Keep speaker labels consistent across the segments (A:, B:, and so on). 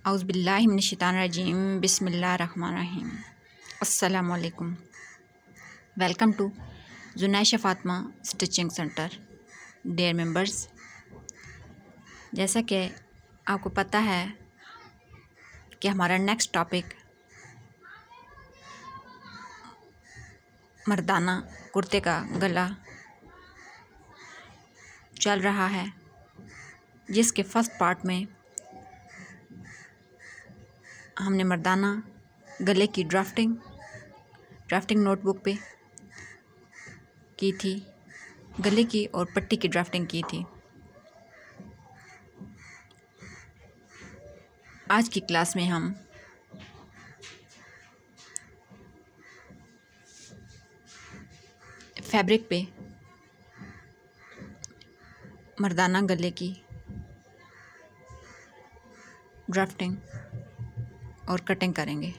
A: औज़ुबिल्लाहि मिनश्शैतानिर्रजीम बिस्मिल्लाहिर्रहमानिर्रहीम। अस्सलामु अलैकुम। Welcome to Junaisha Fatima stitching centre. Dear members, जैसा कि आपको पता है कि हमारा नेक्स्ट टॉपिक मर्दाना कुर्ते का गला चल रहा है, जिसके फर्स्ट पार्ट में हमने मर्दाना गले की ड्राफ्टिंग नोटबुक पे की थी, गले की और पट्टी की ड्राफ्टिंग की थी। आज की क्लास में हम फैब्रिक पे मर्दाना गले की ड्राफ्टिंग और कटिंग करेंगे।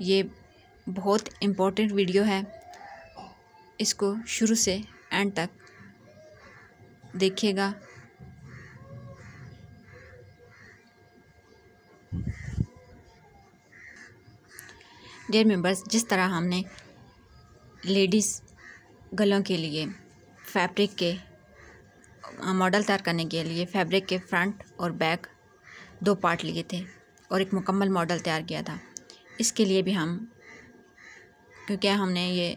A: ये बहुत इम्पोर्टेंट वीडियो है, इसको शुरू से एंड तक देखिएगा। डियर मेंबर्स, जिस तरह हमने लेडीज़ गलों के लिए फैब्रिक के मॉडल तैयार करने के लिए फैब्रिक के फ्रंट और बैक 2 पार्ट लिए थे और एक मुकम्मल मॉडल तैयार किया था। इसके लिए भी क्योंकि हमने ये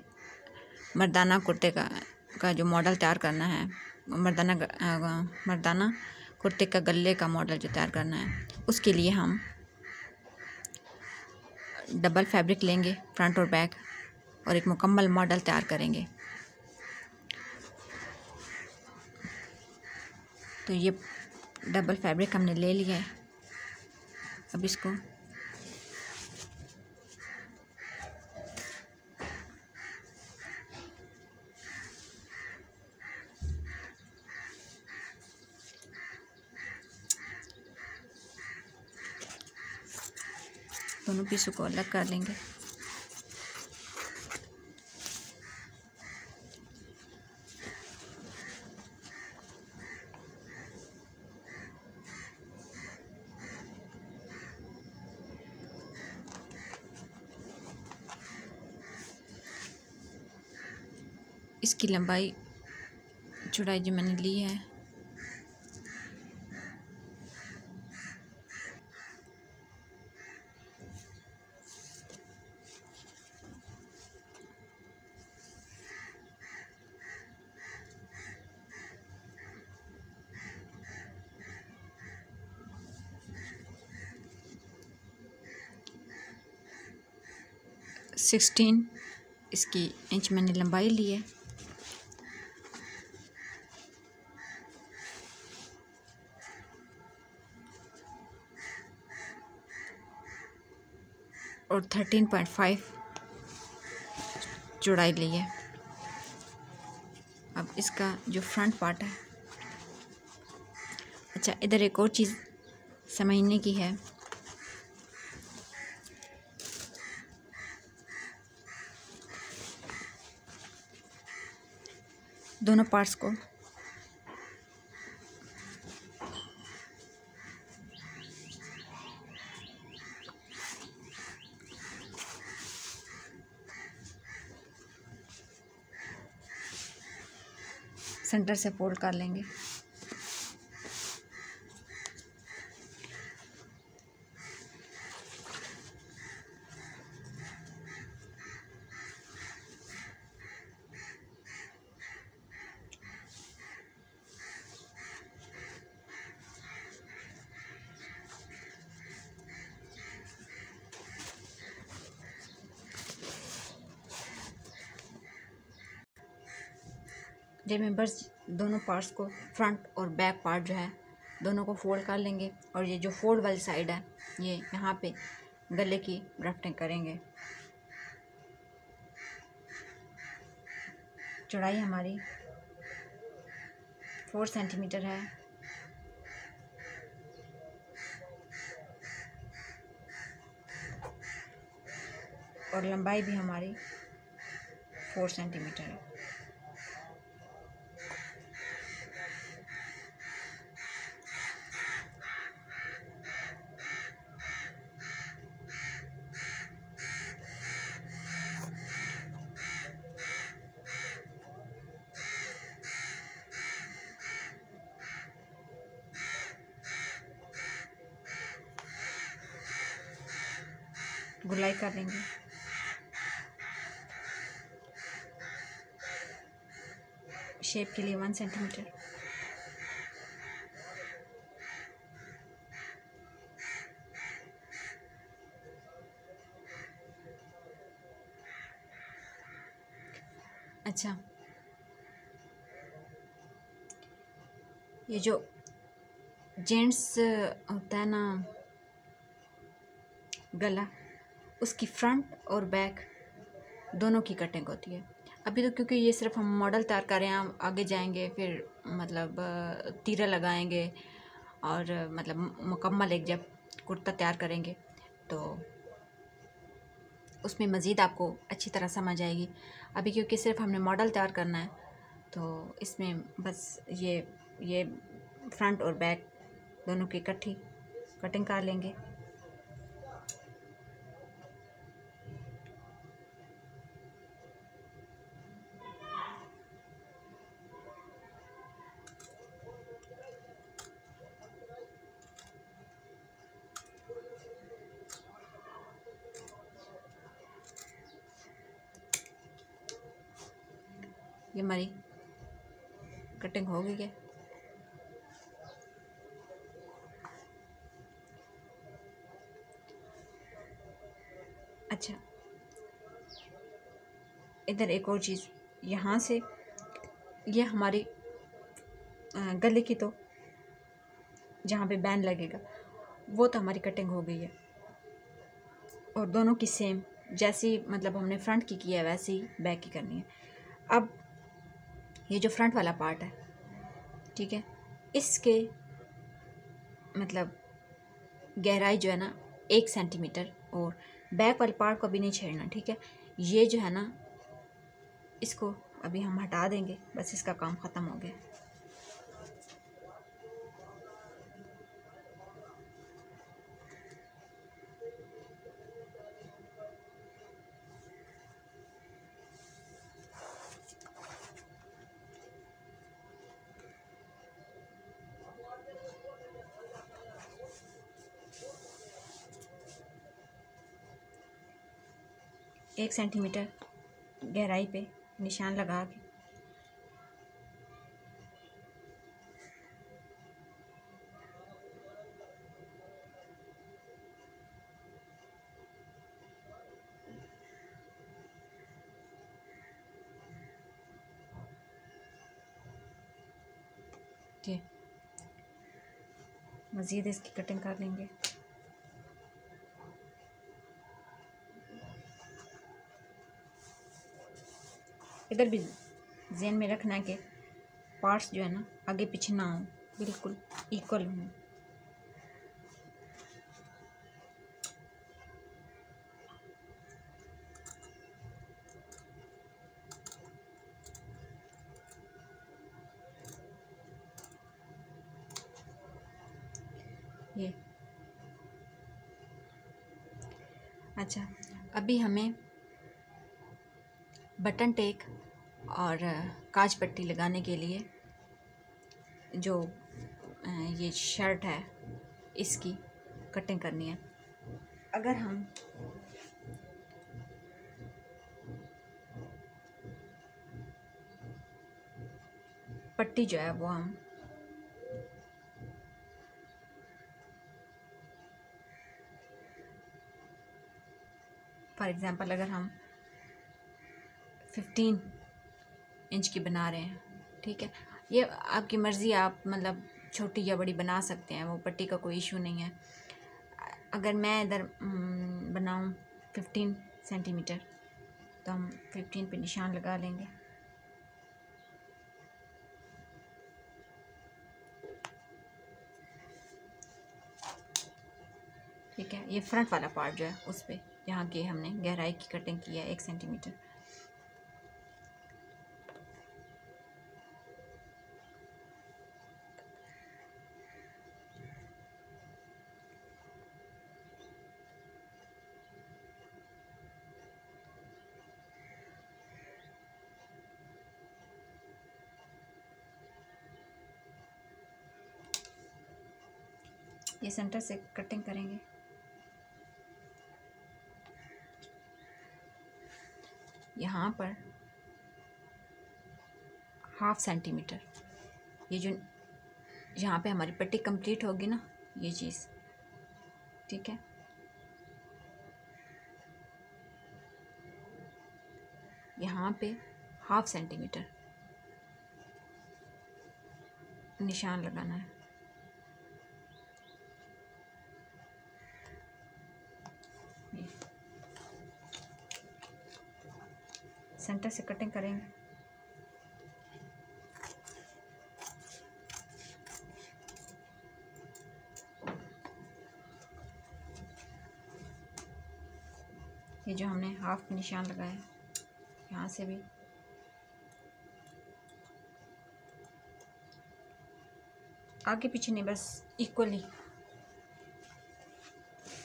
A: मर्दाना कुर्ते का जो मॉडल तैयार करना है, मर्दाना कुर्ते का गले का मॉडल जो तैयार करना है, उसके लिए हम डबल फैब्रिक लेंगे फ्रंट और बैक और एक मुकम्मल मॉडल तैयार करेंगे। तो ये डबल फैब्रिक हमने ले लिया है। अब इसको दोनों पीसों को अलग कर लेंगे। इसकी लंबाई चौड़ाई जो मैंने ली है सिक्सटीन इसकी इंच मैंने लंबाई ली है। और 13.5 चौड़ाई ली है। अब इसका जो फ्रंट पार्ट है, अच्छा इधर एक और चीज़ समझने की है। दोनों पार्ट्स को सेंटर से फोल्ड कर लेंगे। जे मेंबर्स, दोनों पार्ट्स को फ्रंट और बैक पार्ट जो है दोनों को फोल्ड कर लेंगे और ये जो फोल्ड वाली साइड है ये यहाँ पे गले की ड्राफ्टिंग करेंगे। चौड़ाई हमारी 4 सेंटीमीटर है। और लंबाई भी हमारी 4 सेंटीमीटर है। गुलाई कर लेंगे। शेप के लिए 1 सेंटीमीटर। अच्छा, ये जो जेंट्स होता है ना गला, उसकी फ्रंट और बैक दोनों की कटिंग होती है। अभी तो क्योंकि ये सिर्फ हम मॉडल तैयार कर रहे हैं, हम आगे जाएंगे फिर मतलब तीरा लगाएंगे और मतलब मुकम्मल एक जब कुर्ता तैयार करेंगे तो उसमें मज़ीद आपको अच्छी तरह समझ आएगी। अभी क्योंकि सिर्फ हमने मॉडल तैयार करना है तो इसमें बस ये फ्रंट और बैक दोनों की इकट्ठी कटिंग कर लेंगे। ये हमारी कटिंग हो गई है। अच्छा, इधर एक और चीज़, यहाँ से ये हमारी गले की तो जहाँ पे बैंड लगेगा वो तो हमारी कटिंग हो गई है और दोनों की सेम जैसी मतलब हमने फ्रंट की है वैसे ही बैक की करनी है। अब ये जो फ्रंट वाला पार्ट है, ठीक है, इसके मतलब गहराई जो है ना 1 सेंटीमीटर, और बैक वाले पार्ट को भी नहीं छेड़ना, ठीक है। ये जो है ना इसको अभी हम हटा देंगे, बस इसका काम ख़त्म हो गया। एक सेंटीमीटर गहराई पे निशान लगा के ठीक, मज़ीद इसकी कटिंग कर लेंगे। इधर भी ज़हन में रखना है कि पार्ट्स जो है ना आगे पीछे ना हो, बिल्कुल इक्वल हों। ये अच्छा, अभी हमें बटन टेक और काज पट्टी लगाने के लिए जो ये शर्ट है इसकी कटिंग करनी है। अगर हम पट्टी जो है वो हम फॉर एग्ज़ाम्पल अगर हम 15 इंच की बना रहे हैं, ठीक है, ये आपकी मर्ज़ी, आप मतलब छोटी या बड़ी बना सकते हैं, वो पट्टी का कोई इशू नहीं है। अगर मैं इधर बनाऊं 15 सेंटीमीटर तो हम 15 पे निशान लगा लेंगे। ठीक है, ये फ्रंट वाला पार्ट जो है उस पर यहाँ की हमने गहराई की कटिंग की है 1 सेंटीमीटर। ये सेंटर से कटिंग करेंगे। यहाँ पर 1/2 सेंटीमीटर, ये जो यहाँ पे हमारी पट्टी कंप्लीट होगी ना, ये चीज़, ठीक है। यहाँ पे 1/2 सेंटीमीटर निशान लगाना है। सेंटर से कटिंग करेंगे। ये जो हमने 1/2 निशान लगाया, यहाँ से भी आगे पीछे नहीं, बस इक्वली,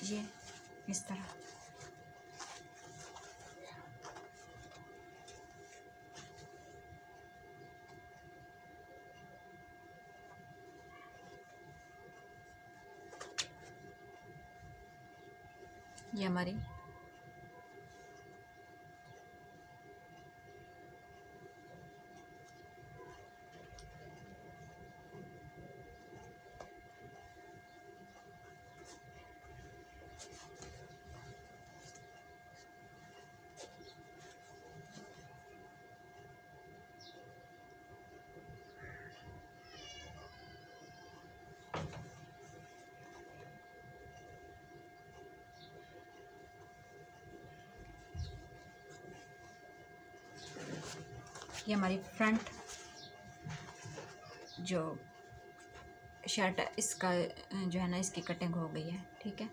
A: ये इस तरह। ये हमारी ये हमारी फ्रंट जो शर्ट है, इसका जो है ना, इसकी कटिंग हो गई है, ठीक है।